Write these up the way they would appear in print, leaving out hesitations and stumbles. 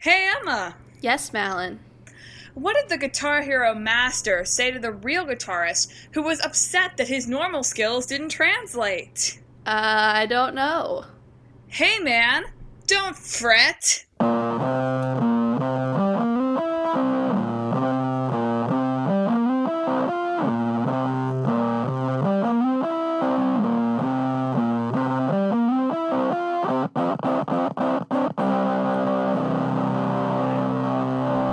Hey Emma, Yes, Madeline. what did the Guitar Hero master say to the real guitarist who was upset that his normal skills didn't translate? I don't know. Hey man, don't fret.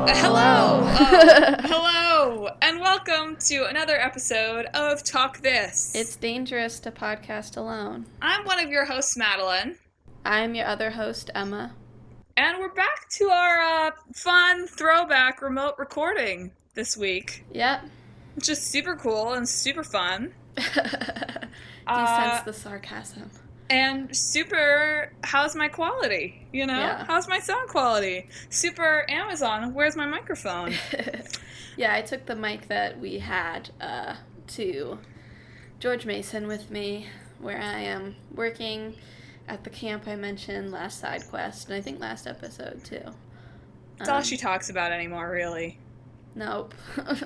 Hello, hello, and welcome to another episode of Talk This. It's dangerous to podcast alone. I'm one of your hosts, Madeline. I'm your other host, Emma. And we're back to our fun throwback remote recording this week. Yep. Which is super cool and super fun. Do you sense the sarcasm? And super, how's my quality? You know? Yeah. How's my sound quality? Super Amazon, where's my microphone? Yeah, I took the mic that we had to George Mason with me, where I am working at the camp I mentioned last side quest, and I think last episode too. That's all she talks about anymore, really. Nope.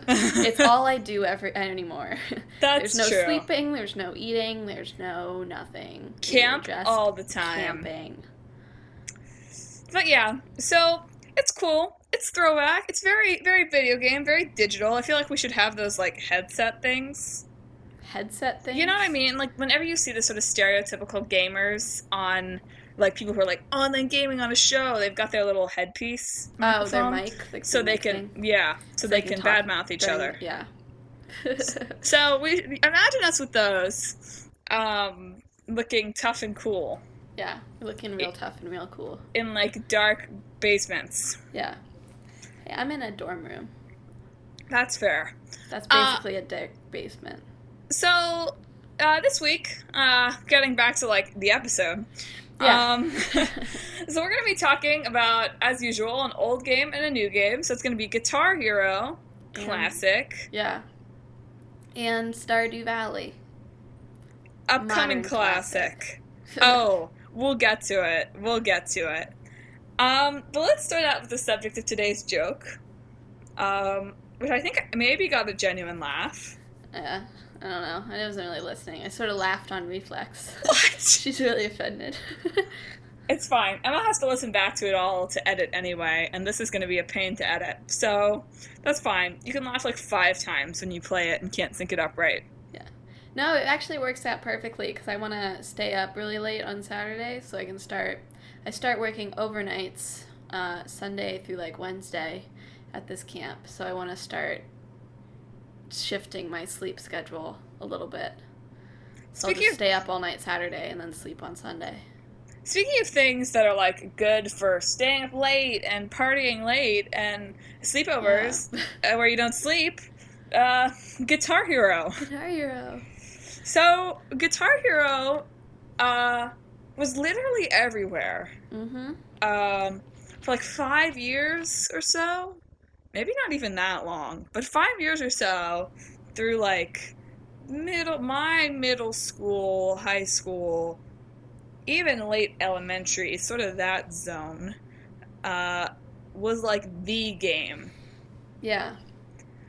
It's all I do anymore. That's There's no true. sleeping, there's no eating, there's no nothing. Camp We're just all the time. Camping. But yeah, so it's cool. It's throwback. It's very, very video game, very digital. I feel like we should have those, like, headset things. Headset things? You know what I mean? Like, whenever you see the sort of stereotypical gamers on, like, people who are, like, online gaming on a show, they've got their little headpiece Oh, their microphone, mic? Like so the they mic can, thing? yeah, so they can talk badmouth each during- other. Yeah. So, we imagine us with those, looking tough and cool Yeah, looking real tough and real cool. in, like, dark basements. Yeah. Hey, I'm in a dorm room. That's fair. That's basically a dark basement. So, this week, getting back to, like, the episode, Yeah. so we're going to be talking about, as usual, an old game and a new game. So it's going to be Guitar Hero, classic, Yeah. And Stardew Valley. upcoming Modern classic. Oh, we'll get to it. We'll get to it. But let's start out with the subject of today's joke, which I think maybe got a genuine laugh. Yeah. I don't know. I wasn't really listening. I sort of laughed on reflex. What? She's really offended. It's fine. Emma has to listen back to it all to edit anyway, and this is going to be a pain to edit. So, that's fine. You can laugh like 5 times when you play it and can't sync it up right. Yeah. No, it actually works out perfectly because I want to stay up really late on Saturday so I can start working overnights Sunday through like Wednesday at this camp. So I want to start shifting my sleep schedule a little bit. So I'll just stay up all night Saturday and then sleep on Sunday. Speaking of things that are, like, good for staying up late and partying late and sleepovers where you don't sleep, Guitar Hero. Guitar Hero. So, Guitar Hero was literally everywhere. Mm-hmm. For, like, 5 years or so. Maybe not even that long, but 5 years or so through, like, my middle school, high school, even late elementary, sort of that zone, was, like, the game. Yeah.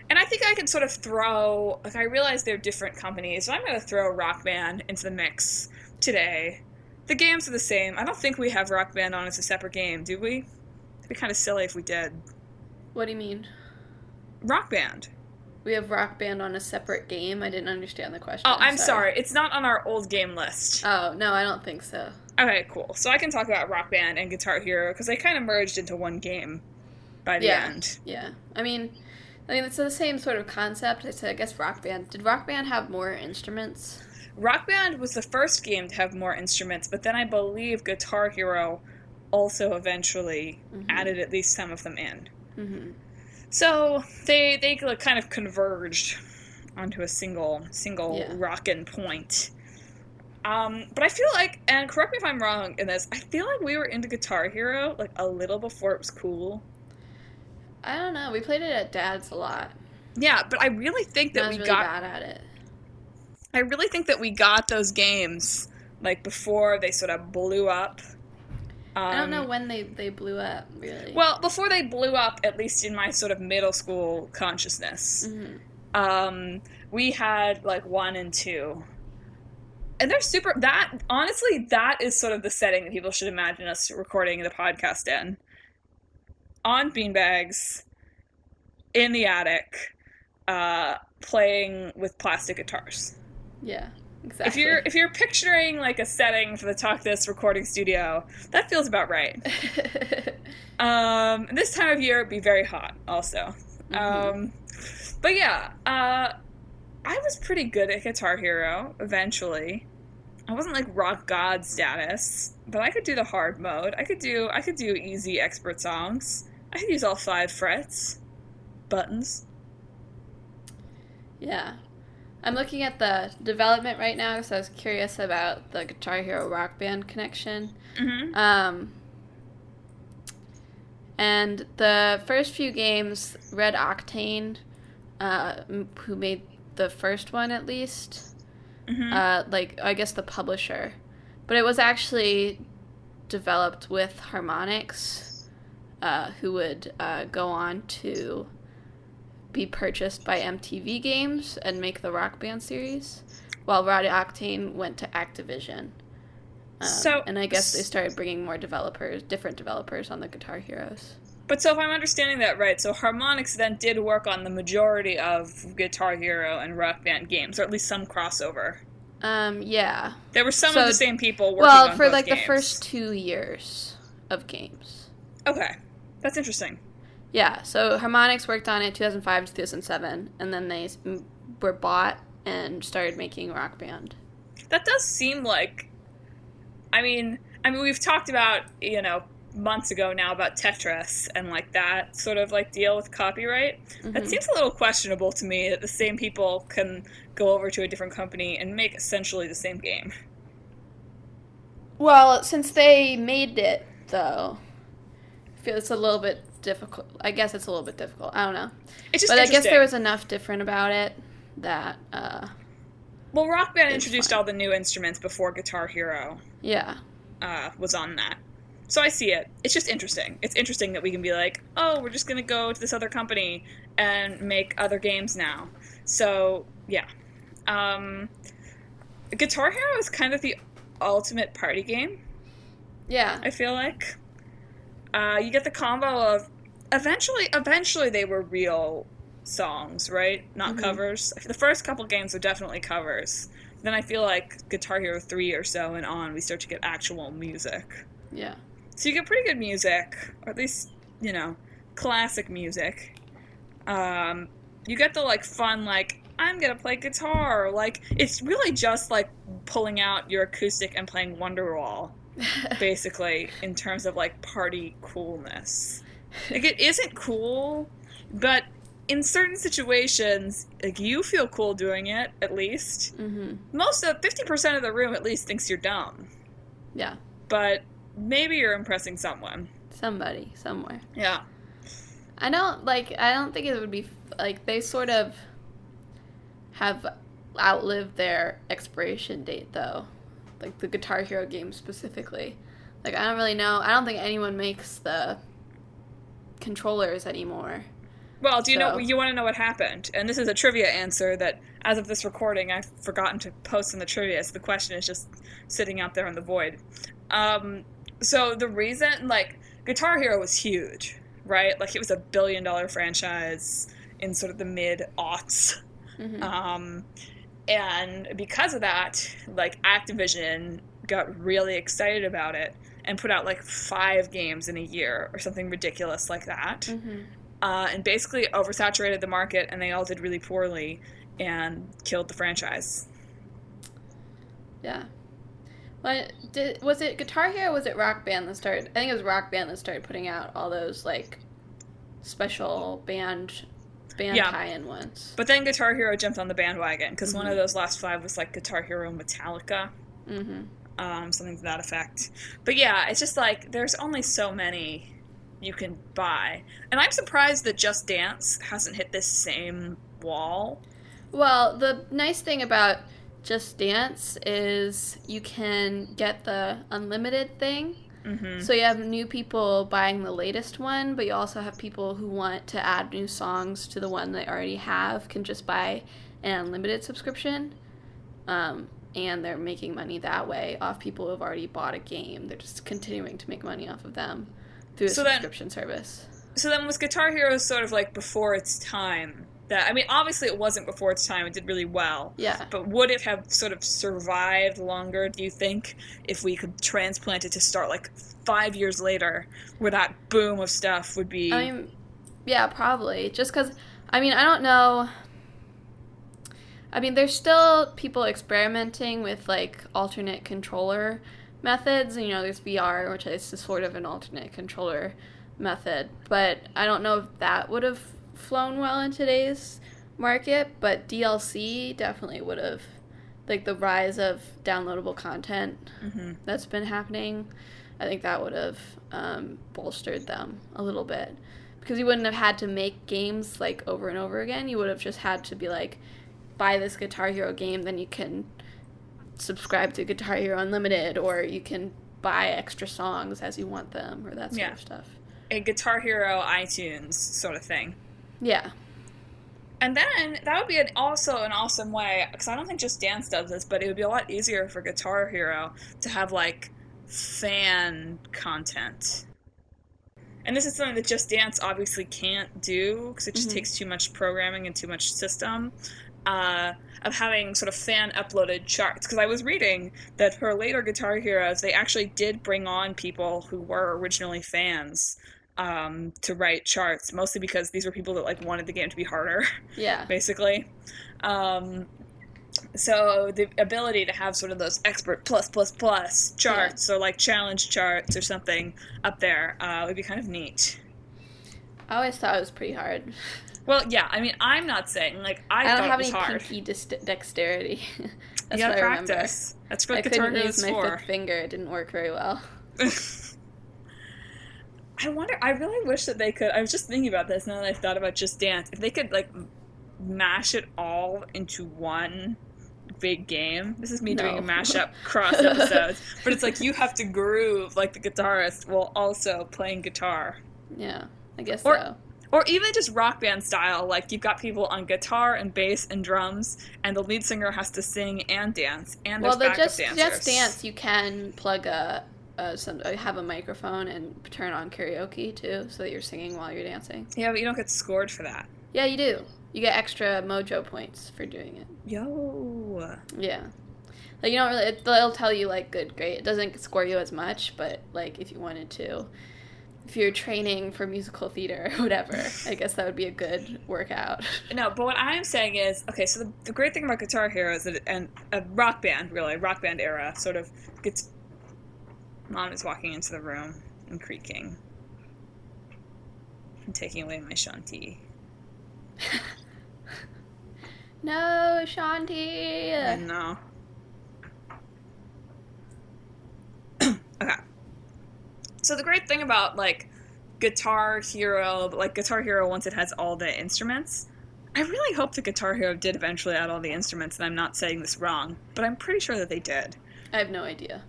And I think I could sort of throw, like, I realize they're different companies, so I'm going to throw Rock Band into the mix today. The games are the same. I don't think we have Rock Band on as a separate game, do we? It'd be kind of silly if we did. What do you mean? Rock Band. We have Rock Band on a separate game? I didn't understand the question. Oh, I'm sorry. It's not on our old game list. Oh, no, I don't think so. Okay, cool. So I can talk about Rock Band and Guitar Hero, because they kind of merged into one game by the end. Yeah. I mean, it's the same sort of concept. I guess Rock Band. Did Rock Band have more instruments? Rock Band was the first game to have more instruments, but then I believe Guitar Hero also eventually added at least some of them in. Mm-hmm. So they kind of converged onto a single rockin' point. But I feel like, and correct me if I'm wrong in this, I feel like we were into Guitar Hero like a little before it was cool. I don't know. We played it at Dad's a lot. Yeah, but I really think that I was we really got bad at it. I really think that we got those games like before they sort of blew up. I don't know when they blew up, really. Well, before they blew up, at least in my sort of middle school consciousness, we had like 1 and 2. And they're super, honestly, that is sort of the setting that people should imagine us recording the podcast in. On beanbags, in the attic, playing with plastic guitars. Yeah, exactly. If you're picturing like a setting for the Talk This recording studio, that feels about right. This time of year, it'd be very hot, also. But yeah, I was pretty good at Guitar Hero, eventually. I wasn't like rock god status, but I could do the hard mode. I could do easy expert songs. I could use all 5 frets. Buttons. Yeah. I'm looking at the development right now because I was curious about the Guitar Hero Rock Band connection. And the first few games, Red Octane, who made the first one at least, I guess the publisher, but it was actually developed with Harmonix, who would go on to be purchased by MTV Games and make the Rock Band series, while Red Octane went to Activision. And I guess they started bringing more different developers on the Guitar Heroes. But so if I'm understanding that right, so Harmonix then did work on the majority of Guitar Hero and Rock Band games, or at least some crossover. Yeah. There were some of the same people working on both games. Well, for like the first 2 years of games. Okay. That's interesting. Yeah, so Harmonix worked on it 2005 to 2007, and then they were bought and started making Rock Band. That does seem like... I mean, we've talked about, months ago now about Tetris and like that sort of like deal with copyright. That seems a little questionable to me that the same people can go over to a different company and make essentially the same game. Well, since they made it, though, I feel it's a little bit difficult. I guess it's a little bit difficult. I don't know. It's just but I guess there was enough different about it that... well, Rock Band introduced all the new instruments before Guitar Hero. Yeah. Was on that. So I see it. It's just interesting. It's interesting that we can be like, oh, we're just going to go to this other company and make other games now. So, yeah. Guitar Hero is kind of the ultimate party game. Yeah. I feel like. You get the combo of... Eventually they were real songs, right? Not covers. The first couple games were definitely covers. Then I feel like Guitar Hero 3 or so and on, we start to get actual music. Yeah. So you get pretty good music, or at least, classic music. You get the, like, fun, like, I'm gonna play guitar. Like, it's really just, like, pulling out your acoustic and playing Wonderwall, basically, in terms of, like, party coolness. Like, it isn't cool, but in certain situations, like, you feel cool doing it, at least. 50% of the room, at least, thinks you're dumb. Yeah. But... maybe you're impressing someone. Somebody, somewhere. Yeah. I don't think it would be, like, they sort of have outlived their expiration date, though. Like, the Guitar Hero game specifically. Like, I don't really know. I don't think anyone makes the controllers anymore. Well, you want to know what happened? And this is a trivia answer that, as of this recording, I've forgotten to post in the trivia, so the question is just sitting out there in the void. So the reason, like, Guitar Hero was huge, right? Like, it was a $1 billion franchise in sort of the mid-aughts. And because of that, like, Activision got really excited about it and put out, like, 5 games in a year or something ridiculous like that. And basically oversaturated the market, and they all did really poorly and killed the franchise. Yeah. Was it Guitar Hero or was it Rock Band that started? I think it was Rock Band that started putting out all those, like, special band tie-in ones. But then Guitar Hero jumped on the bandwagon, because one of those last 5 was, like, Guitar Hero Metallica. Something to that effect. But yeah, it's just, like, there's only so many you can buy. And I'm surprised that Just Dance hasn't hit this same wall. Well, the nice thing about Just Dance is you can get the unlimited thing, Mm-hmm. So you have new people buying the latest one, but you also have people who want to add new songs to the one they already have, can just buy an unlimited subscription. And they're making money that way off people who have already bought a game. They're just continuing to make money off of them through a subscription service. So then was Guitar Hero sort of like before its time? I mean, obviously it wasn't before its time. It did really well. Yeah. But would it have sort of survived longer, do you think, if we could transplant it to start like 5 years later, where that boom of stuff would be... I mean, yeah, probably. Just because, I mean, I don't know... I mean, there's still people experimenting with, like, alternate controller methods. You know, there's VR, which is sort of an alternate controller method. But I don't know if that would have flown well in today's market. But DLC definitely would have. Like, the rise of downloadable content that's been happening, I think that would have bolstered them a little bit. Because you wouldn't have had to make games, like, over and over again. You would have just had to be, like... buy this Guitar Hero game, then you can subscribe to Guitar Hero Unlimited, or you can buy extra songs as you want them, or that sort of stuff. A Guitar Hero iTunes sort of thing. Yeah. And then, that would be also an awesome way, because I don't think Just Dance does this, but it would be a lot easier for Guitar Hero to have, like, fan content. And this is something that Just Dance obviously can't do, because it just takes too much programming and too much system. Of having sort of fan-uploaded charts. Because I was reading that for later Guitar Heroes, they actually did bring on people who were originally fans to write charts, mostly because these were people that, like, wanted the game to be harder, basically. So the ability to have sort of those expert plus charts, or, like, challenge charts or something up there would be kind of neat. I always thought it was pretty hard. Well, yeah, I mean, I'm not saying, like, I thought it was hard. I don't have any pinky dexterity. That's you what gotta I practice. remember. That's what Guitar Hero is for. I couldn't use my fifth finger. It didn't work very well. I really wish that they could, I was just thinking about this now that I've thought about Just Dance, if they could, like, mash it all into one big game. This is me doing a mashup cross episodes. But it's like, you have to groove like the guitarist while also playing guitar. Yeah, I guess so. Or even just rock band style, like you've got people on guitar and bass and drums, and the lead singer has to sing and dance, and there's backup dancers. Just Dance, you can plug have a microphone and turn on karaoke too, so that you're singing while you're dancing. Yeah, but you don't get scored for that. Yeah, you do. You get extra mojo points for doing it. Yo. Yeah. Like, you don't really, they'll tell you, like, good, great. It doesn't score you as much, but, like, if you wanted to, if you're training for musical theater or whatever, I guess that would be a good workout. No, but what I'm saying is, okay, so the great thing about Guitar Hero is that, and a rock band, really, rock band era, sort of gets... Mom is walking into the room and creaking. And taking away my Shanti. No, Shanti! I know. Okay. So the great thing about, like, Guitar Hero, like, Guitar Hero, once it has all the instruments, I really hope that Guitar Hero did eventually add all the instruments, and I'm not saying this wrong, but I'm pretty sure that they did. I have no idea.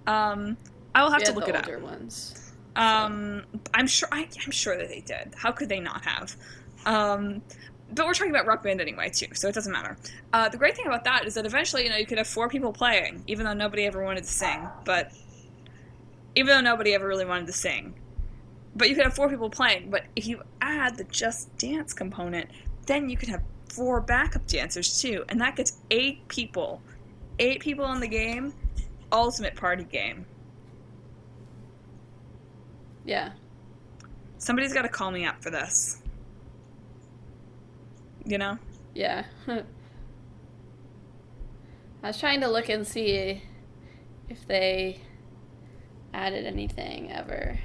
I will have to look it up. The older ones. I'm sure that they did. How could they not have? But we're talking about Rock Band anyway, too, so it doesn't matter. The great thing about that is that eventually, you could have 4 people playing, even though nobody ever wanted to sing, but... Even though nobody ever really wanted to sing. But you could have 4 people playing, but if you add the Just Dance component, then you could have 4 backup dancers, too, and that gets 8 people. 8 people in the game, ultimate party game. Yeah. Somebody's got to call me up for this. You know? Yeah. I was trying to look and see if they added anything ever,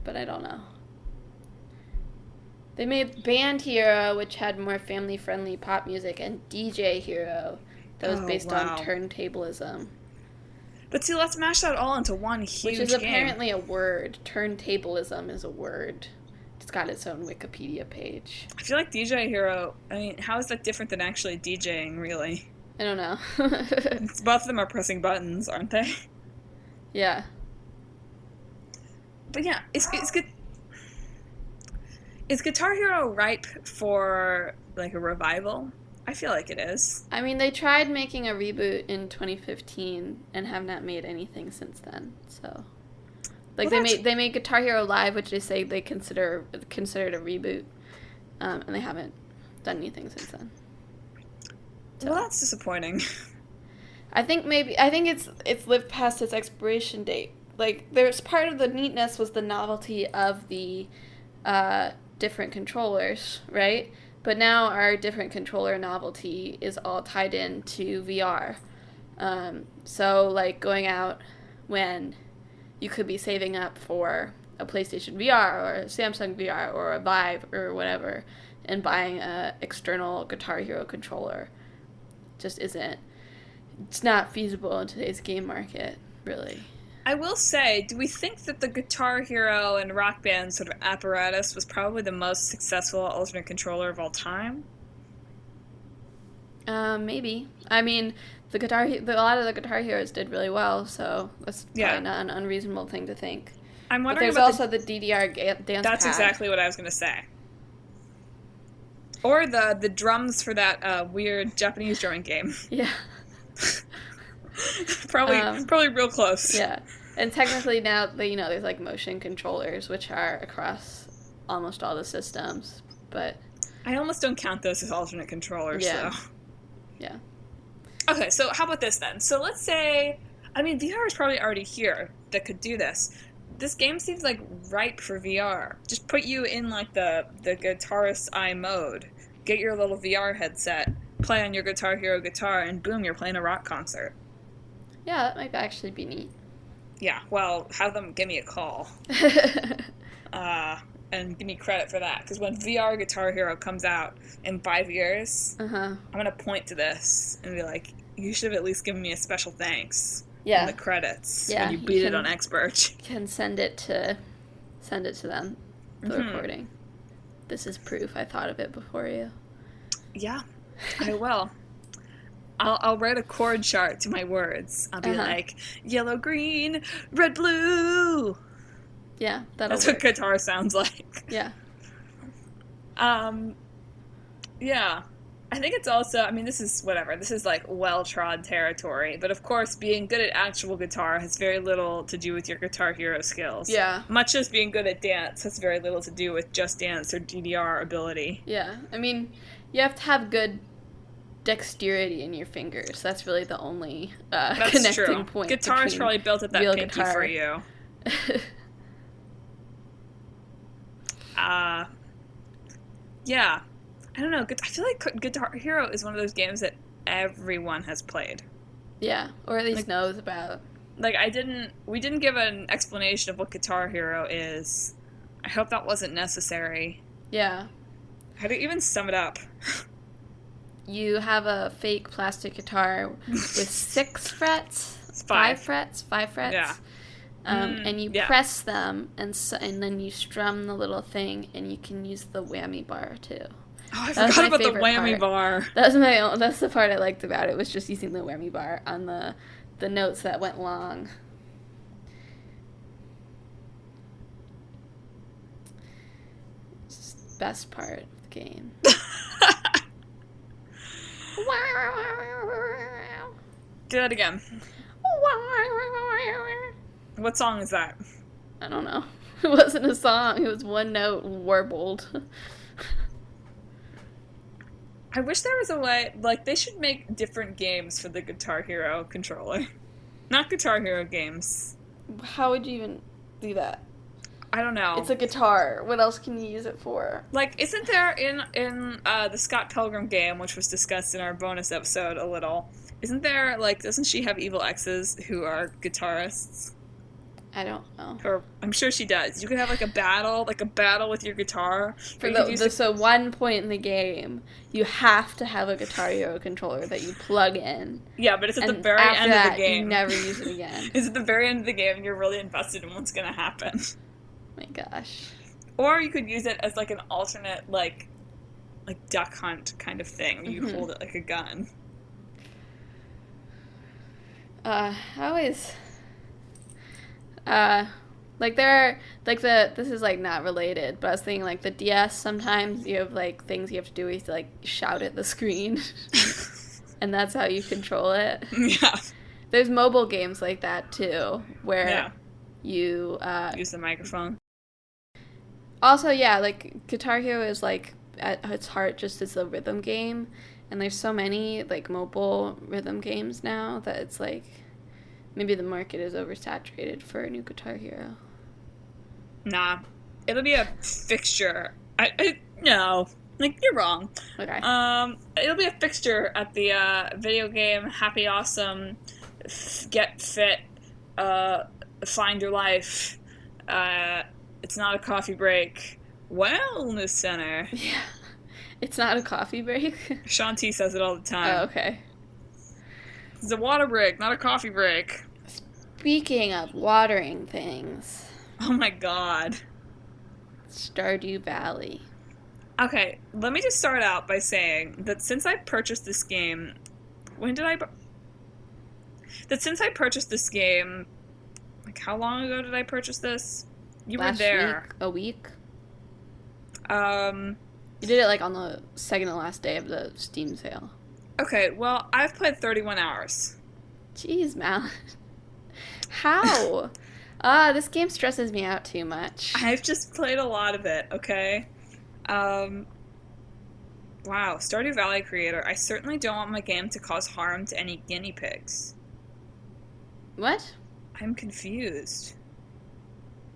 but I don't know. They made Band Hero, which had more family-friendly pop music, and DJ Hero, that was based on turntablism. But see, let's mash that all into one huge game. Which is apparently a word. Turntablism is a word. It's got its own Wikipedia page. I feel like DJ Hero, I mean, how is that different than actually DJing, really? I don't know. Both of them are pressing buttons, aren't they? Yeah. But yeah, it's good. Is Guitar Hero ripe for like a revival? I feel like it is. I mean, they tried making a reboot in 2015 and have not made anything since then. So, like Well, they made Guitar Hero Live, which they say they considered a reboot, and they haven't done anything since then. So. Well, that's disappointing. I think it's lived past its expiration date. Like, there's part of the neatness was the novelty of the different controllers, right? But now our different controller novelty is all tied into VR. So, like, going out when you could be saving up for a PlayStation VR or a Samsung VR or a Vive or whatever and buying a external Guitar Hero controller just isn't. It's not feasible in today's game market, really. I will say, do we think that the Guitar Hero and Rock Band sort of apparatus was probably the most successful alternate controller of all time? Maybe. I mean, a lot of the Guitar Heroes did really well, so that's probably not an unreasonable thing to think. I'm But wondering there's about also the DDR dance pad. That's exactly what I was going to say. Or the drums for that weird Japanese drumming game. Yeah. probably real close. Yeah. And technically now, there's like motion controllers, which are across almost all the systems, but... I almost don't count those as alternate controllers, yeah. though. Yeah. Okay, so how about this then? So let's say, I mean, VR is probably already here that could do this. This game seems like ripe for VR. Just put you in like the guitarist's eye mode. Get your little VR headset, play on your Guitar Hero guitar, and boom, you're playing a rock concert. Yeah, that might actually be neat. Yeah, well, have them give me a call. And give me credit for that. Because when VR Guitar Hero comes out in 5 years, I'm going to point to this and be like, you should have at least given me a special thanks in the credits when you beat it on Expert. You can send it to them, the recording. This is proof I thought of it before you. Yeah, I will. I'll write a chord chart to my words. I'll be like, yellow, green, red, blue. Yeah, that's work. What guitar sounds like. Yeah. Yeah. I think it's also, I mean, this is whatever. This is like well-trod territory. But of course, being good at actual guitar has very little to do with your Guitar Hero skills. Yeah. Much as being good at dance has very little to do with Just Dance or DDR ability. Yeah. I mean, you have to have good dexterity in your fingers. That's really the only connecting point. Guitar is probably built at that pinky guitar. For you. Yeah. I don't know. I feel like Guitar Hero is one of those games that everyone has played. Yeah, or at least knows about. Like, we didn't give an explanation of what Guitar Hero is. I hope that wasn't necessary. Yeah. How do you even sum it up? You have a fake plastic guitar with 6 frets? 5 frets? 5 frets? Yeah. And you press them, and then you strum the little thing, and you can use the whammy bar, too. Oh, I forgot about the whammy bar. That's the part I liked about it, was just using the whammy bar on the notes that went long. It's the best part of the game. Do that again. What song is that? I don't know. It wasn't a song. It was one note warbled. I wish there was a way, like, they should make different games for the Guitar Hero controller. Not Guitar Hero games. How would you even do that? I don't know. It's a guitar. What else can you use it for? Like, isn't there in the Scott Pilgrim game, which was discussed in our bonus episode a little, isn't there, like, doesn't she have evil exes who are guitarists? I don't know. Or I'm sure she does. You could have like a battle with your guitar. So one point in the game, you have to have a Guitar Hero controller that you plug in. Yeah, but it's at the very end of the game. You never use it again. It's at the very end of the game, and you're really invested in what's gonna happen. My gosh. Or you could use it as like an alternate, like duck hunt kind of thing. You hold it like a gun. Like there are like this is like not related, but I was thinking like the DS sometimes you have like things you have to do. You have to like shout at the screen, and that's how you control it. Yeah. There's mobile games like that too, where Yeah. you Use the microphone. also yeah, like Guitar Hero is like at its heart just it's a rhythm game, and there's so many like mobile rhythm games now that it's like maybe the market is oversaturated for a new Guitar Hero. Nah. It'll be a fixture. No. Like, you're wrong. Okay. It'll be a fixture at the video game Happy Awesome Get Fit Find Your Life. It's not a coffee break. Wellness center. Yeah. It's not a coffee break. Sean T says it all the time. Oh, okay. It's a water break, not a coffee break. Speaking of watering things, Oh my god. Stardew Valley. Okay, let me just start out by saying that since I purchased this game, since I purchased this game, like how long ago did I purchase this? You Last were there. week, a week. Um, You did it like on the second to last day of the Steam sale. okay, well, I've played 31 hours. Jeez, Mal. How? This game stresses me out too much. I've just played a lot of it, okay? Wow, Stardew Valley creator, I certainly don't want my game to cause harm to any guinea pigs. What? I'm confused.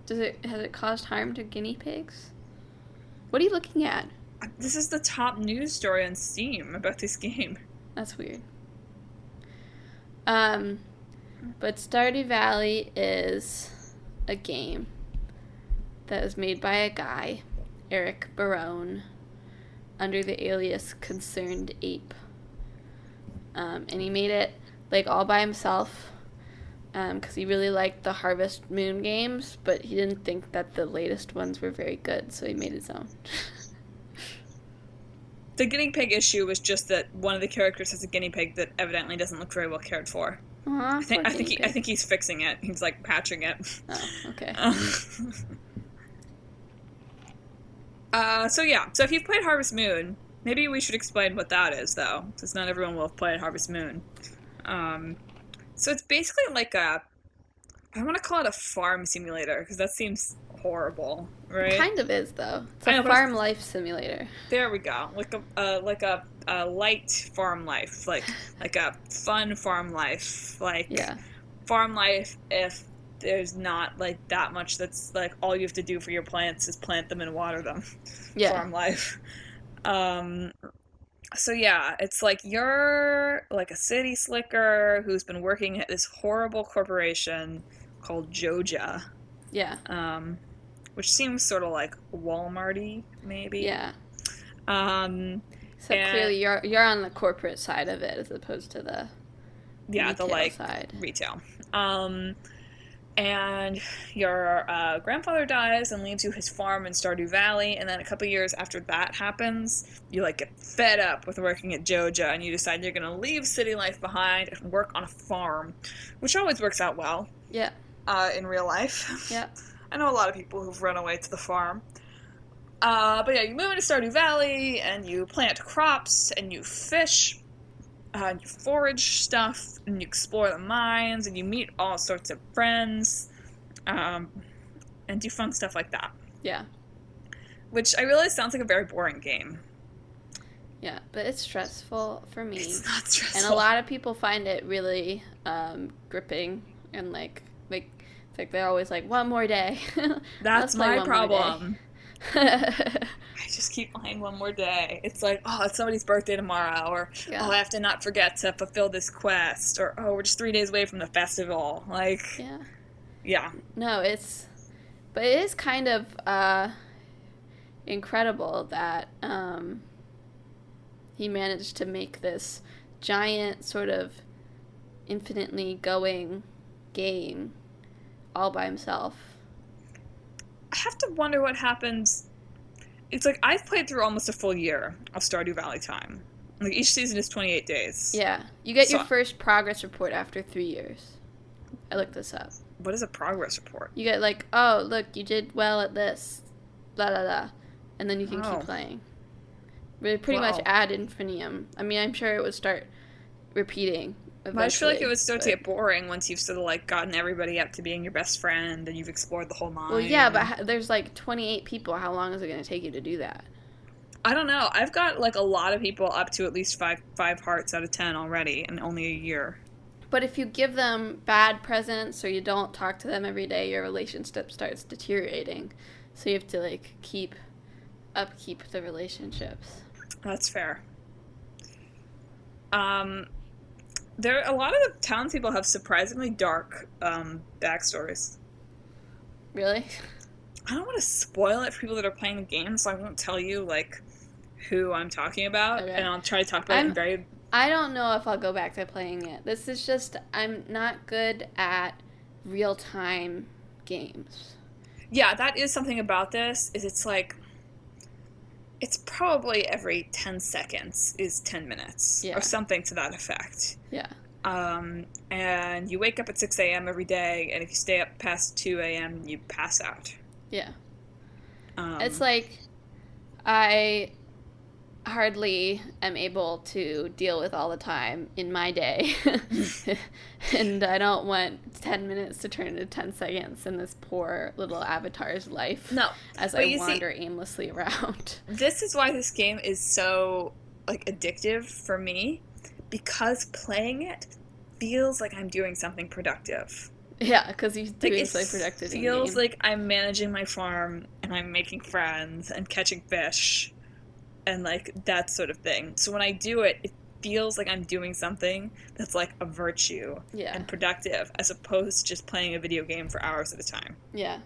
Has it caused harm to guinea pigs? What are you looking at? This is the top news story on Steam about this game. That's weird. But Stardew Valley is a game that was made by a guy, Eric Barone, under the alias Concerned Ape. And he made it like all by himself because he really liked the Harvest Moon games, but he didn't think that the latest ones were very good, so he made his own. The guinea pig issue was just that one of the characters has a guinea pig that evidently doesn't look very well cared for. Aww, I think he's fixing it. He's like patching it. Oh, okay. So if you've played Harvest Moon, maybe we should explain what that is, though, since not everyone will have played Harvest Moon. So it's basically like I want to call it a farm simulator because that seems horrible, right? It kind of is though. It's I a know, farm life simulator. There we go, like a light farm life, like a fun farm life, like Yeah. farm life if there's not like that much that's like all you have to do for your plants is plant them and water them. Yeah. Farm life. So yeah, it's like you're like a city slicker who's been working at this horrible corporation called Joja. Yeah. Which seems sort of like Walmart-y, maybe. Yeah. Um, So clearly you're on the corporate side of it as opposed to the the like side. retail. And your grandfather dies and leaves you his farm in Stardew Valley, and then a couple years after that happens, you like get fed up with working at Joja, and you decide you're gonna leave city life behind and work on a farm, which always works out well. Yeah. In real life. Yeah. I know a lot of people who've run away to the farm. But yeah, you move into Stardew Valley, and you plant crops, and you fish, and you forage stuff, and you explore the mines, and you meet all sorts of friends, and do fun stuff like that. Yeah. Which I realize sounds like a very boring game. Yeah, but it's stressful for me. It's not stressful. And a lot of people find it really gripping and like it's like they're always like, one more day. That's my problem. I I just keep playing one more day. It's like, oh, it's somebody's birthday tomorrow, or Yeah. oh, I have to not forget to fulfill this quest, or oh, we're just 3 days away from the festival. Like, yeah. No, but it is kind of incredible that he managed to make this giant sort of infinitely going game all by himself. I have to wonder what happens. It's like I've played through almost a full year of Stardew Valley time. Like each season is 28 days. Yeah. You get So- your first progress report after 3 years. I looked this up. What is a progress report? You get like, oh, look, you did well at this, blah, blah, blah. And then you can keep Oh, playing. But pretty much well. ad infinitum. I mean, I'm sure it would start repeating But I just feel like it eventually. would start to But get boring once you've sort of like gotten everybody up to being your best friend and you've explored the whole well, yeah, mine. but And there's like 28 people. How long is it going to take you to do that? I don't know. I've got like a lot of people up to at least five hearts out of 10 already in only a year. But if you give them bad presents or you don't talk to them every day, your relationship starts deteriorating. So you have to like upkeep the relationships. That's fair. Um, a lot of the townspeople have surprisingly dark backstories. Really? I don't want to spoil it for people that are playing the game, so I won't tell you like who I'm talking about, Okay. and I'll try to talk about it in very. I don't know if I'll go back to playing it. This is just I'm not good at real time games. Yeah, that is something about this. Is it's like it's probably every 10 seconds is 10 minutes Yeah. or something to that effect. Yeah. And you wake up at 6 a.m. every day, and if you stay up past 2 a.m., you pass out. Yeah. Um, It's like I hardly am able to deal with all the time in my day. And I don't want 10 minutes to turn into 10 seconds in this poor little avatar's life no, as I wander aimlessly around. this is why this game is so like addictive for me, because playing it feels like I'm doing something productive. Yeah, because he's Like doing it so productive feels in-game. like I'm managing my farm and I'm making friends and catching fish and like that sort of thing. So when I do it, it feels like I'm doing something that's like a virtue Yeah. and productive, as opposed to just playing a video game for hours at a time. Yeah.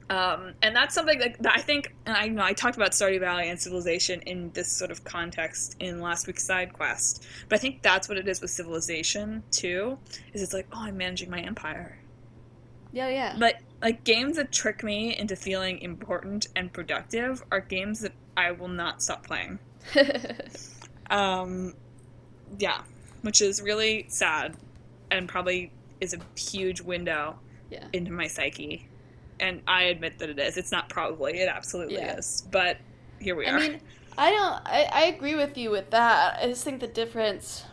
And that's something that I think, and I talked about Stardew Valley and Civilization in this sort of context in last week's side quest, but I think that's what it is with Civilization too. Is it's like, oh, I'm managing my empire. Yeah, yeah. But like games that trick me into feeling important and productive are games that I will not stop playing. Yeah, which is really sad, and probably is a huge window Yeah. into my psyche. And I admit that it is. It's not probably. It absolutely Yeah. is. But here we are. I mean, I agree with you with that. I just think the difference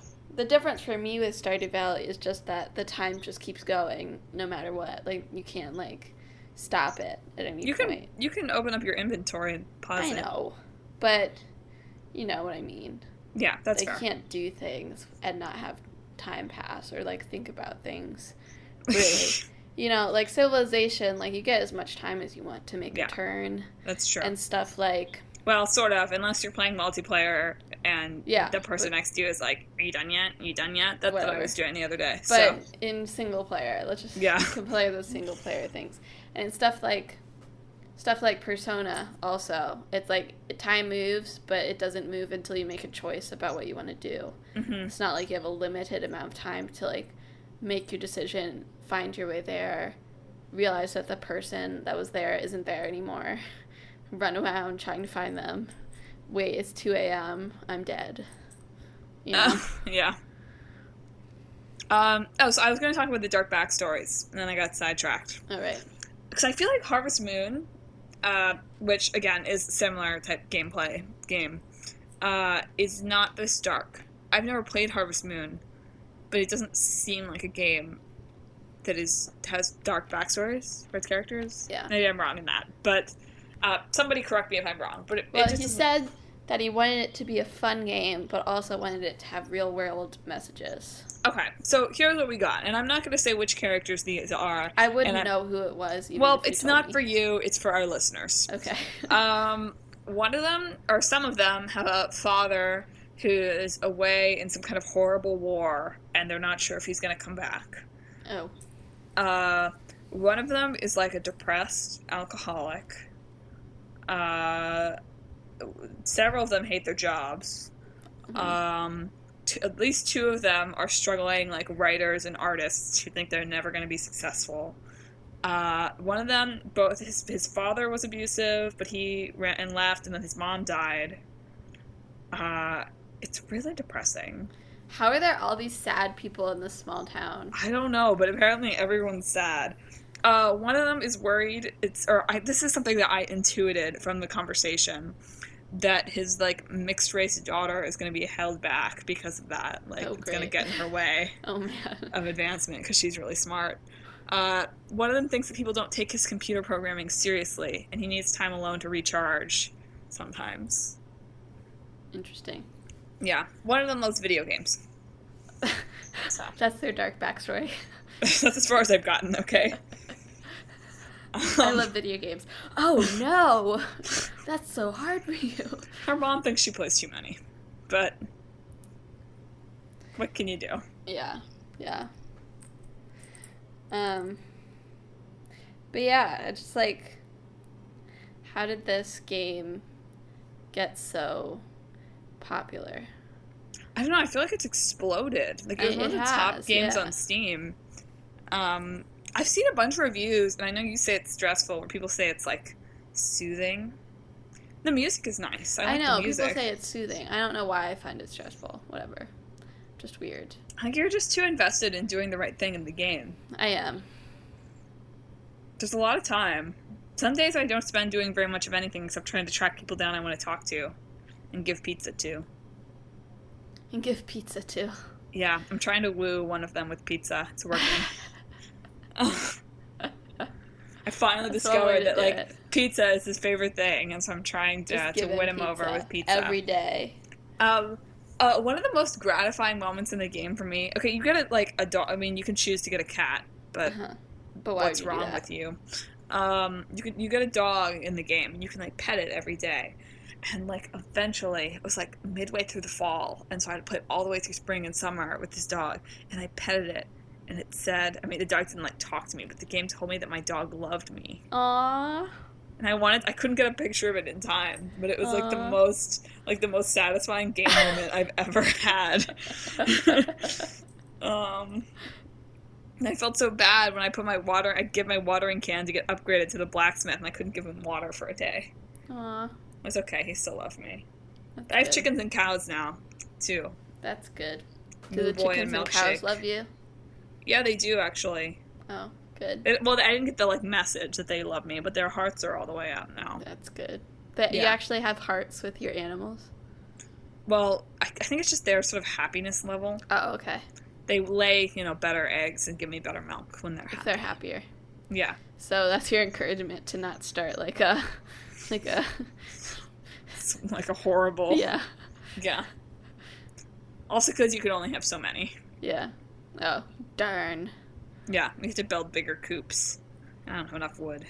for me with Stardew Valley is just that the time just keeps going no matter what. Like, you can't, like, stop it at any point. You can open up your inventory and pause I it. know, but you know what I mean. Yeah, that's Like, fair. you can't do things and not have time pass or, like, think about things. Really. You know, like Civilization, like you get as much time as you want to make Yeah. a turn That's true. and stuff like Well, sort of, unless you're playing multiplayer and Yeah, the person but- next to you is like, are you done yet? Are you done yet? That's what I Whatever. was doing the other day. but So, in single player, let's just Yeah. play those single player things. And stuff like Persona also. It's like time moves, but it doesn't move until you make a choice about what you want to do. mhm. It's not like you have a limited amount of time to like make your decision, find your way there, realize that the person that was there isn't there anymore, run around trying to find them. Wait, it's 2 a.m. I'm dead. You know? Yeah. So I was going to talk about the dark backstories, and then I got sidetracked. All right. Because I feel like Harvest Moon, which again is similar type gameplay game, is not this dark. I've never played Harvest Moon, but it doesn't seem like a game that has dark backstories for its characters. Yeah. Maybe I'm wrong in that, but somebody correct me if I'm wrong. But Well, it just he doesn't- said that he wanted it to be a fun game, but also wanted it to have real world messages. Okay, so here's what we got, and I'm not going to say which characters these are. I wouldn't and know who it was. Even Well, if you it's told not me. for you; it's for our listeners. Okay. One of them, or some of them, have a father who is away in some kind of horrible war, and they're not sure if he's going to come back. Oh. One of them is like a depressed alcoholic. Several of them hate their jobs. Mhm. At least two of them are struggling like writers and artists who think they're never going to be successful. One of them, both his father was abusive, but he ran and left, and then his mom died. It's really depressing. How are there all these sad people in this small town? I don't know, but apparently everyone's sad. One of them is worried. This is something that I intuited from the conversation, that his like mixed race daughter is going to be held back because of that. Like Oh, it's going to great. get in her way Oh, man. of advancement because she's really smart. One of them thinks that people don't take his computer programming seriously, and he needs time alone to recharge sometimes. Interesting. Yeah, one of them loves video games. So That's their dark backstory. that's as far as I've gotten. Okay. I love video games. Oh, no! That's so hard for you. Her mom thinks she plays too many, but what can you do? Yeah. Yeah. But yeah, it's just like, how did this game get so popular? I don't know. I feel like it's exploded. Like it was one of the top games yeah. on Steam. I've seen a bunch of reviews, and I know you say it's stressful, where people say it's like soothing. The music is nice. I like know, the music. people say it's soothing. I don't know why I find it stressful. Whatever. Just weird. I think you're just too invested in doing the right thing in the game. I am. There's a lot of time. Some days I don't spend doing very much of anything except trying to track people down I want to talk to and give pizza to. And give pizza too. Yeah, I'm trying to woo one of them with pizza. It's working. I finally discovered that like pizza is his favorite thing, and so I'm trying to win him over with pizza every day. One of the most gratifying moments in the game for me. Okay, you get a dog. I mean, you can choose to get a cat, but But why what's wrong with you? You get a dog in the game, and you can like pet it every day. And like eventually, it was like midway through the fall, and so I had to play all the way through spring and summer with this dog, and I petted it. And it said, I mean, the dog didn't like talk to me, but the game told me that my dog loved me. Aww. And I couldn't get a picture of it in time, but it was like the most satisfying game moment I've ever had. And I felt so bad when I'd give my watering can to get upgraded to the blacksmith, and I couldn't give him water for a day. Aww. It's okay, he still loved me. That's I have good. chickens and cows now, too. That's good. Do Moo the boy chickens and milkshake. cows love you? Yeah, they do, actually. Oh, good. I didn't get the, like, message that they love me, but their hearts are all the way out now. That's good. But you Yeah. actually have hearts with your animals? Well, I think it's just their sort of happiness level. Oh, okay. They lay, better eggs and give me better milk when they're If happy. they're happier. Yeah. So that's your encouragement to not start like a... It's like a horrible... Yeah. Yeah. Also because you can only have so many. Yeah. Oh, darn. Yeah, we have to build bigger coops. I don't have enough wood.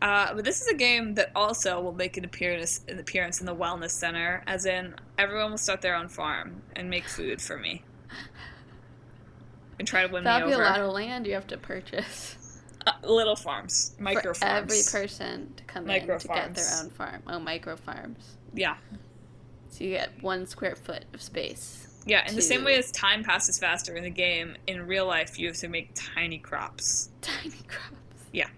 But this is a game that also will make an appearance in the wellness center, as in everyone will start their own farm and make food for me. And try to win me over. That'll be a lot of land you have to purchase. Little farms. Micro For farms. every person to come in to get their own farm. Oh, micro farms. Yeah. So you get 1 square foot of space. Yeah, in the same way as time passes faster in the game, in real life you have to make tiny crops. Tiny crops. Yeah.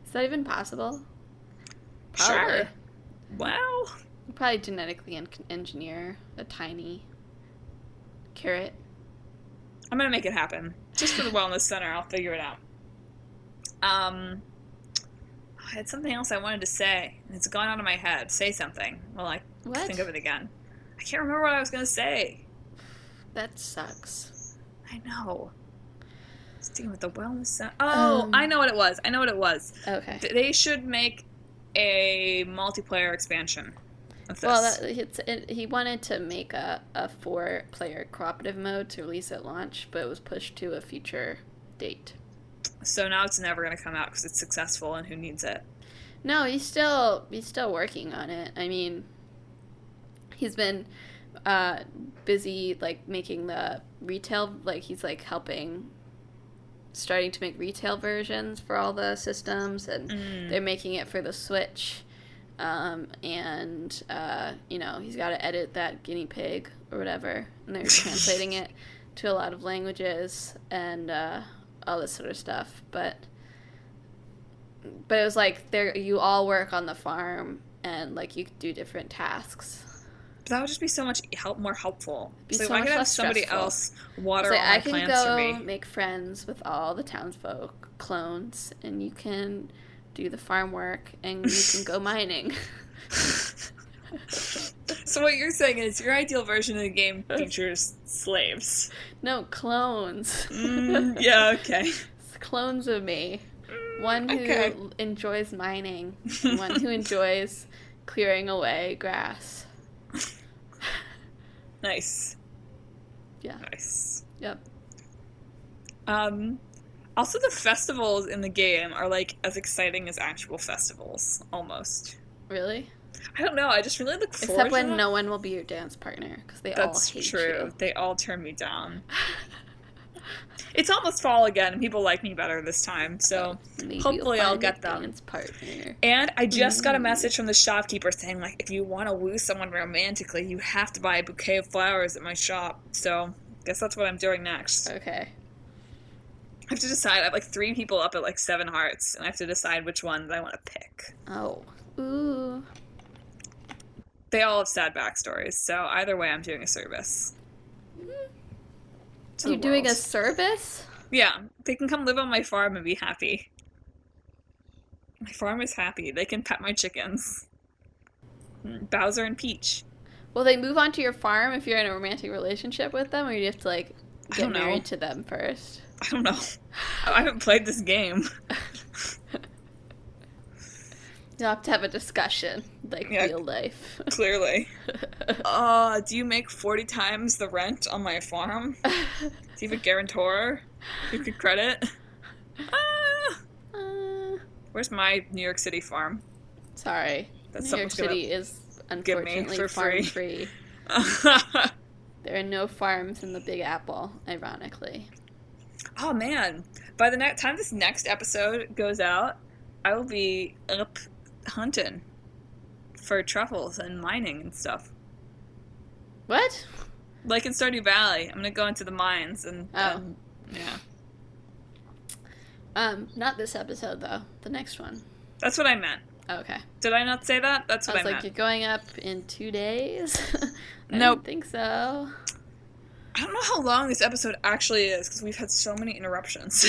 Is that even possible? Sure. Well, You probably genetically engineer a tiny carrot. I'm gonna make it happen. Just for the wellness center, I'll figure it out. I had something else I wanted to say, and it's gone out of my head. Say something. Well, I What? think of it again. I can't remember what I was gonna say. That sucks. I know. Sticking with the wellness center. Oh, I know what it was. Okay. They should make a multiplayer expansion of this. Well, he wanted to make a 4-player cooperative mode to release at launch, but it was pushed to a future date. So now it's never going to come out because it's successful, and who needs it? No, he's still working on it. I mean, he's been busy like making the retail, like he's like starting to make retail versions for all the systems, and they're making it for the Switch. And he's got to edit that guinea pig or whatever, and they're translating it to a lot of languages and all this sort of stuff. But it was like you all work on the farm and like you could do different tasks. But that would just be so much more helpful. It'd be So so I much could have less somebody stressful. else It's water like all I my can plants for go me. make friends with all the townsfolk clones, and you can do the farm work, and you can go mining. So what you're saying is your ideal version of the game features slaves. No, clones. Yeah, okay. Clones of me. One who Okay. enjoys mining, and one who enjoys clearing away grass. Nice. Yeah. Nice. Yep. Also the festivals in the game are like as exciting as actual festivals, almost. Really? I don't know, I just really look forward Except to when them. no one will be your dance partner, because they That's all hate true. you. They all turn me down. It's almost fall again, and people like me better this time, so Maybe hopefully you'll I'll find get a them. dance partner. And I just got a message from the shopkeeper saying, like, if you want to woo someone romantically, you have to buy a bouquet of flowers at my shop. So, guess that's what I'm doing next. Okay. I have to decide. I have, like, 3 people up at, like, 7 hearts, and I have to decide which one that I want to pick. Oh. Ooh. They all have sad backstories, so either way, I'm doing a service. To the You're doing a world. service? Yeah, they can come live on my farm and be happy. My farm is happy. They can pet my chickens. Bowser and Peach. Will they move onto your farm if you're in a romantic relationship with them, or you have to, like, I get don't know. married to them first? I don't know. I haven't played this game. You'll have to have a discussion, like Yeah. real life. Clearly. Do you make 40 times the rent on my farm? Do you have a guarantor who could credit? Where's my New York City farm? Sorry. That New York someone's gonna City is give me unfortunately for farm free. free. There are no farms in the Big Apple, ironically. Oh man. By the time this next episode goes out, I will be up hunting for truffles and mining and stuff. What? Like in Stardew Valley. I'm gonna go into the mines and yeah. Not this episode though. The next one. That's what I meant. Okay. Did I not say that? That's what I I was like, meant. you're going up in 2 days? I Nope. don't think so. I don't know how long this episode actually is because we've had so many interruptions.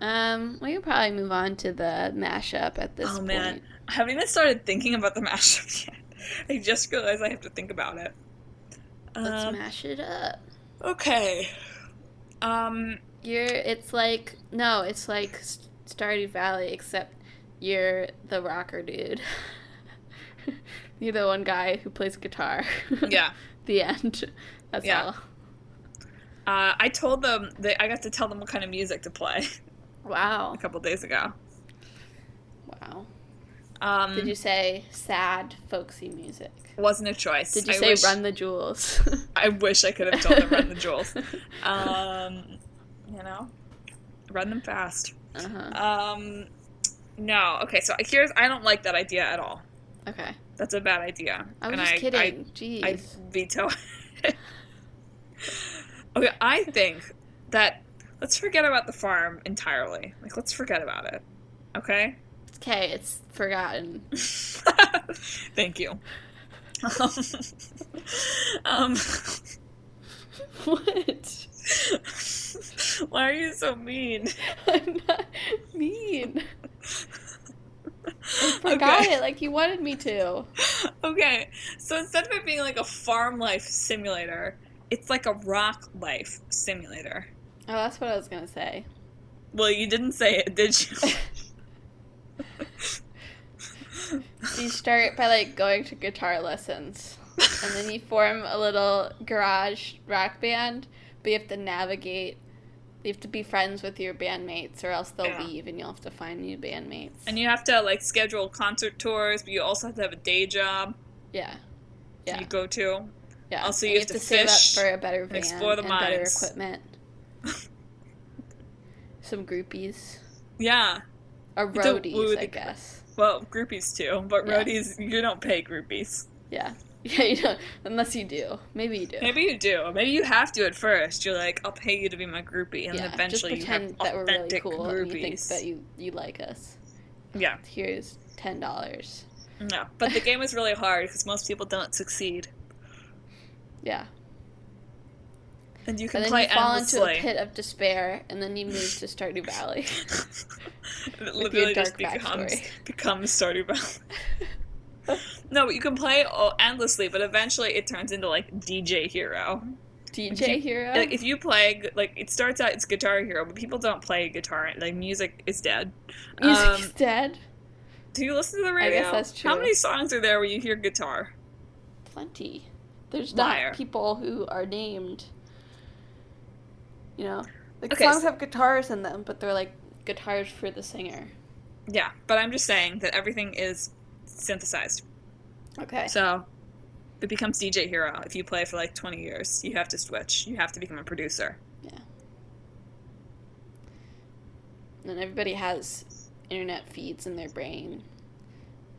We could probably move on to the mashup at this point. Oh man, I haven't even started thinking about the mashup yet. I just realized I have to think about it. Let's mash it up. Okay. It's like Stardew Valley, except you're the rocker dude. You're the one guy who plays guitar. Yeah. The end. That's all. I told them that I got to tell them what kind of music to play Wow. a couple days ago. Wow. Um, Did you say sad, folksy music? Wasn't a choice. Did you I say wish, Run the Jewels? I wish I could have told them Run the Jewels. You know, run them fast. Uh-huh. No. Okay, so I don't like that idea at all. Okay. That's a bad idea. I was just kidding. Jeez. I veto it. Okay, I think that let's forget about the farm entirely. Like, let's forget about it. Okay? Okay, it's forgotten. Thank you. Um, What? why are you so mean? I'm not mean. I forgot it like you wanted me to. Okay, so instead of it being like a farm life simulator, it's like a rock life simulator. Oh, that's what I was gonna say. Well, you didn't say it, did you? So you start by like going to guitar lessons, and then you form a little garage rock band, but you have to navigate. You have to be friends with your bandmates, or else they'll leave, and you'll have to find new bandmates. And you have to like schedule concert tours, but you also have to have a day job. Yeah. You go to. Yeah. Also, and you have to save fish up for a better and van explore the and better mines. equipment. Some groupies. Yeah. Or You don't roadies, woo I the- guess. Well, groupies too, but Yeah. roadies, you don't pay groupies. Yeah. Yeah, you don't. Unless you do. Maybe you do. Maybe you do. Maybe you have to at first. You're like, I'll pay you to be my groupie, and Yeah, then eventually just you have pretend that we're really authentic cool groupies. and you think that you like us. Yeah. Here's $10. No, but the game is really hard because most people don't succeed. Yeah. And you But can then play you fall into a endlessly. pit of despair, and then you move to Stardew Valley It with your literally just dark backstory. becomes Stardew Valley. No, but you can play endlessly, but eventually it turns into like DJ Hero. DJ Hero? Like if you play, like it starts out it's Guitar Hero, but people don't play guitar. Like music is dead. Music is dead? Do you listen to the radio? I guess that's true. How many songs are there where you hear guitar? Plenty. There's Liar. not people who are named. You know? Like Okay, songs have guitars in them, but they're like guitars for the singer. Yeah, but I'm just saying that everything is synthesized. Okay. So it becomes DJ Hero. If you play for like 20 years, you have to switch. You have to become a producer. Yeah. And then everybody has internet feeds in their brain.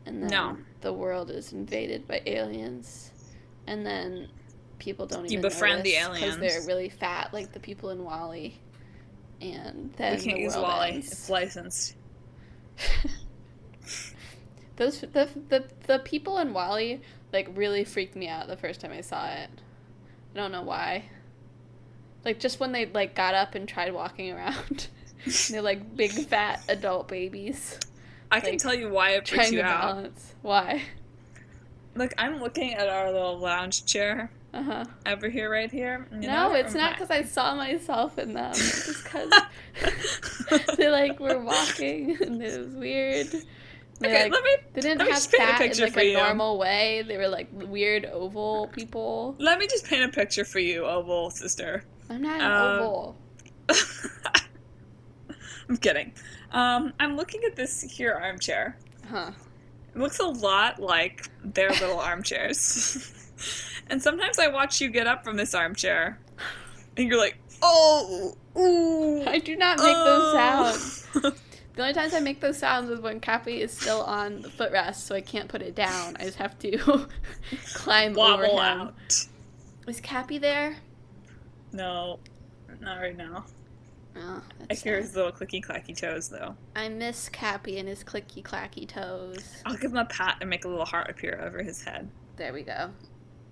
And then the world is invaded by aliens. And then people don't even befriend the notice aliens. because they're really fat, like the people in Wall-E. And then We can't the use world Wall-E. ends. It's licensed. The people in Wall-E like really freaked me out the first time I saw it. I don't know why. Like just when they like got up and tried walking around. They're like big fat adult babies. I can tell you why it freaks Trying you to out. balance. Why? Look, I'm looking at our little lounge chair Uh-huh. over here, right here. No, it's not because I saw myself in them. It's just because they like were walking and it was weird. They, Okay, like, let me they didn't me have just paint a fat in picture like for a you. normal way. They were like weird oval people. Let me just paint a picture for you, oval sister. I'm not an oval. I'm kidding. I'm looking at this here armchair. Huh. It looks a lot like their little armchairs. And sometimes I watch you get up from this armchair, and you're like, oh, ooh. I do not make those sounds. The only times I make those sounds is when Cappy is still on the footrest, so I can't put it down. I just have to climb over Wobble him. out. Is Cappy there? No, not right now. Oh, I that's hear sad. his little clicky clacky toes, though. I miss Cappy and his clicky clacky toes. I'll give him a pat and make a little heart appear over his head. There we go.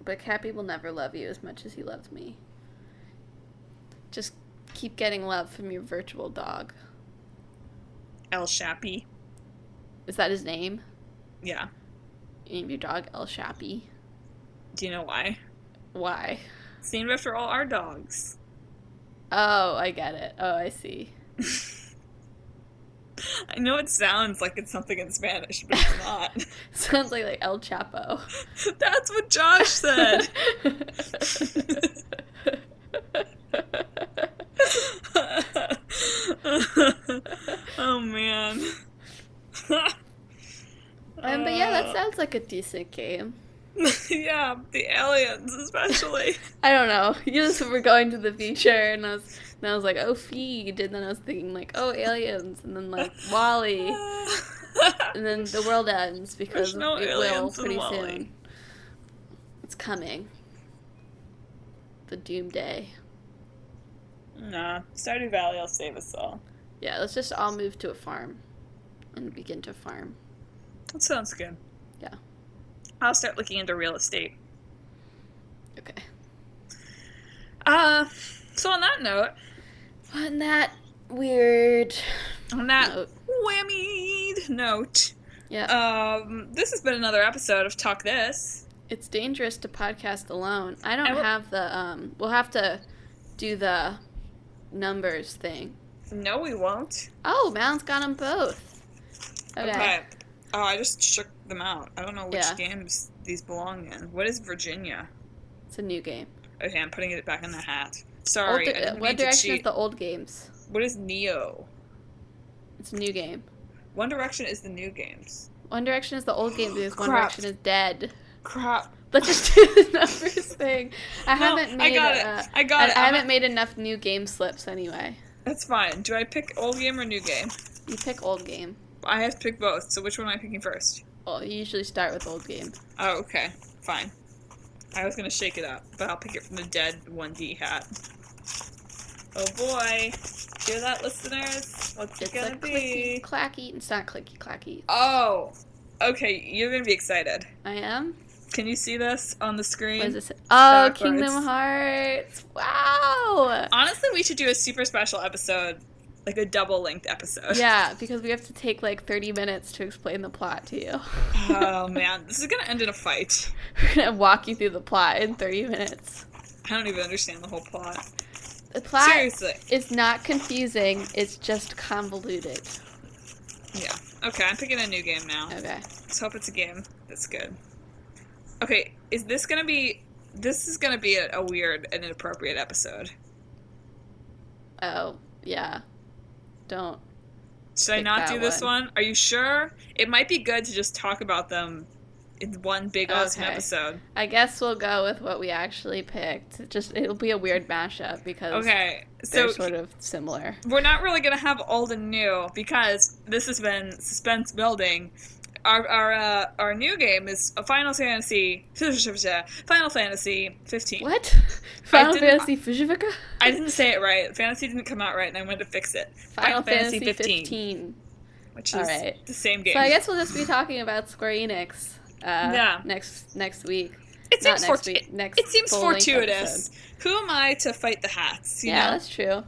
But Cappy will never love you as much as he loves me. Just keep getting love from your virtual dog. El Shappy. Is that his name? Yeah. You name your dog El Shappy? Do you know why? Why? It's named after all our dogs. Oh, I get it. Oh, I see. I know it sounds like it's something in Spanish, but it's not. Sounds like El Chapo. That's what Josh said. Oh, man. But yeah, that sounds like a decent game. Yeah, the aliens especially. I don't know. You just were going to the future, and I was like, oh, feed, and then I was thinking like, oh, aliens, and then like Wall-E, and then the world ends because There's no it will aliens in pretty Wall-E. soon. It's coming. The doomsday. Nah, Stardew Valley will save us all. Yeah, let's just all move to a farm and begin to farm. That sounds good. Yeah. I'll start looking into real estate. Okay. So on that note, On that weird on that note. whammied note, Yeah. this has been another episode of Talk This. It's dangerous to podcast alone. I don't I will- have the, we'll have to do the numbers thing. No, we won't. Oh, Mal's got them both. Okay. Oh, I just shook them out. I don't know which Yeah. games these belong in. What is Virginia? It's a new game. Okay, I'm putting it back in the hat. Sorry, I didn't What mean to direction is cheat. the old games? What is Neo? It's a new game. One Direction is the new games. One Direction is the old game because One Crap. Direction is dead. Crap. Let's just do the numbers thing. I haven't made. I got it. I got it. I haven't made enough new game slips anyway. That's fine. Do I pick old game or new game? You pick old game. I have to pick both, so which one am I picking first? Well, you usually start with old game. Oh, okay. Fine. I was gonna shake it up, but I'll pick it from the dead 1D hat. Oh boy. Hear that, listeners? What's it It's gonna a clicky be? clacky. It's not clicky clacky. Oh! Okay, you're gonna be excited. I am. Can you see this on the screen? What is this? Oh, Backwards. Kingdom Hearts! Wow. Honestly, we should do a super special episode, like a double-length episode. Yeah, because we have to take like 30 minutes to explain the plot to you. Oh man, this is gonna end in a fight. We're gonna walk you through the plot in 30 minutes. I don't even understand the whole plot. The plot Seriously. is not confusing, it's just convoluted. Yeah. Okay, I'm picking a new game now. Okay. Let's hope it's a game that's good. Okay, is this gonna be... This is gonna be a weird and inappropriate episode. Oh, yeah. Don't. Should I Pick not that do this one. one? Are you sure? It might be good to just talk about them in one big awesome Okay. episode. I guess we'll go with what we actually picked. It'll be a weird mashup because Okay, they're so sort of similar. we're not really gonna have old and new because this has been suspense building. Our new game is a Final Fantasy 15. What? Final didn't- Fantasy Fujivika? I didn't say it right. Fantasy didn't come out right, and I wanted to fix it. Final Fantasy 15. Which is Alright. the same game. So I guess we'll just be talking about Square Enix. Yeah. Next week. it Not seems next week. Next it seems full-length fortuitous. episode. Who am I to fight the hats? You Yeah, know? that's true.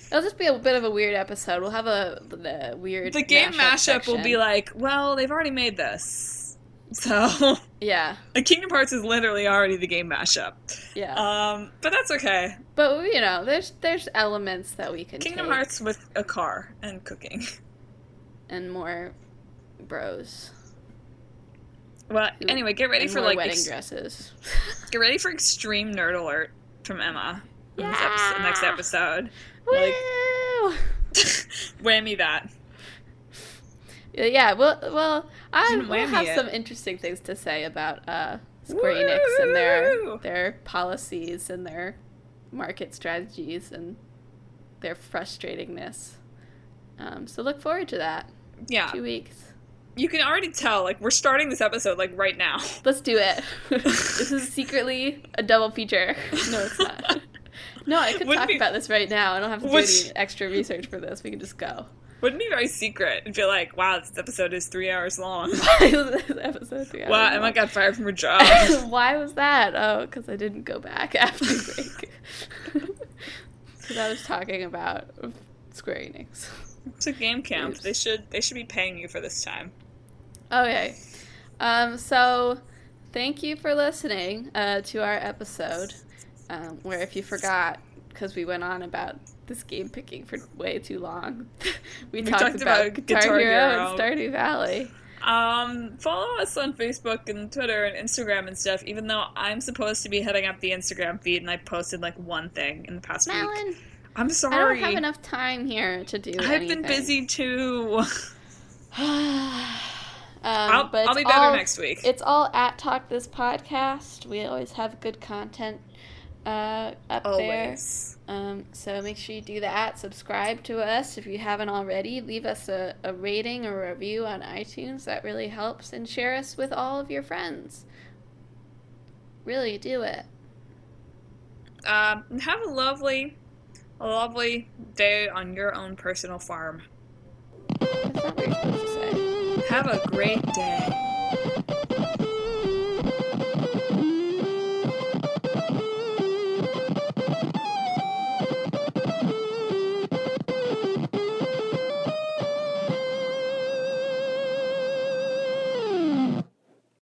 It'll just be a bit of a weird episode. We'll have the weird. The game mashup will section. be like, well, they've already made this, so Yeah, like Kingdom Hearts is literally already the game mashup. yeah. But that's okay. But you know, there's elements that we can Kingdom take Hearts with a car and cooking. and more bros. Well, anyway, get ready and for more like wedding dresses. get ready for extreme nerd alert from Emma. In this Yeah! next episode. Woo! Whammy that. Yeah, we'll Didn't we'll whammy have it. some interesting things to say about Square Enix and Woo! their policies and their market strategies and their frustratingness. So look forward to that. Yeah. 2 weeks. You can already tell, like, we're starting this episode, like, right now. Let's do it. This is secretly a double feature. No, it's not. No, I could Wouldn't talk be- about this right now. I don't have to do Which- any extra research for this. We can just go. Wouldn't it be very secret and be like, wow, this episode is 3 hours long. Episode 3 Wow, hours Emma long. got fired from her job. Why was that? Oh, because I didn't go back after break. Because I was talking about Square Enix. It's a game camp. Oops. They should be paying you for this time. Okay. So thank you for listening to our episode, where if you forgot, because we went on about this game picking for way too long, we talked about Guitar Hero and Stardew Valley. Follow us on Facebook and Twitter and Instagram and stuff, even though I'm supposed to be heading up the Instagram feed and I posted like one thing in the past week. Madelyn, I'm I sorry. don't have enough time here to do I've been busy too. But I'll it's be better all- next week. It's all at Talk This Podcast. We always have good content up Always. there. So make sure you do that. Subscribe to us if you haven't already. Leave us a rating or a review on iTunes. That really helps. And share us with all of your friends. Really do it. Have a lovely day on your own personal farm. That's not what you're supposed to say. Have a great day.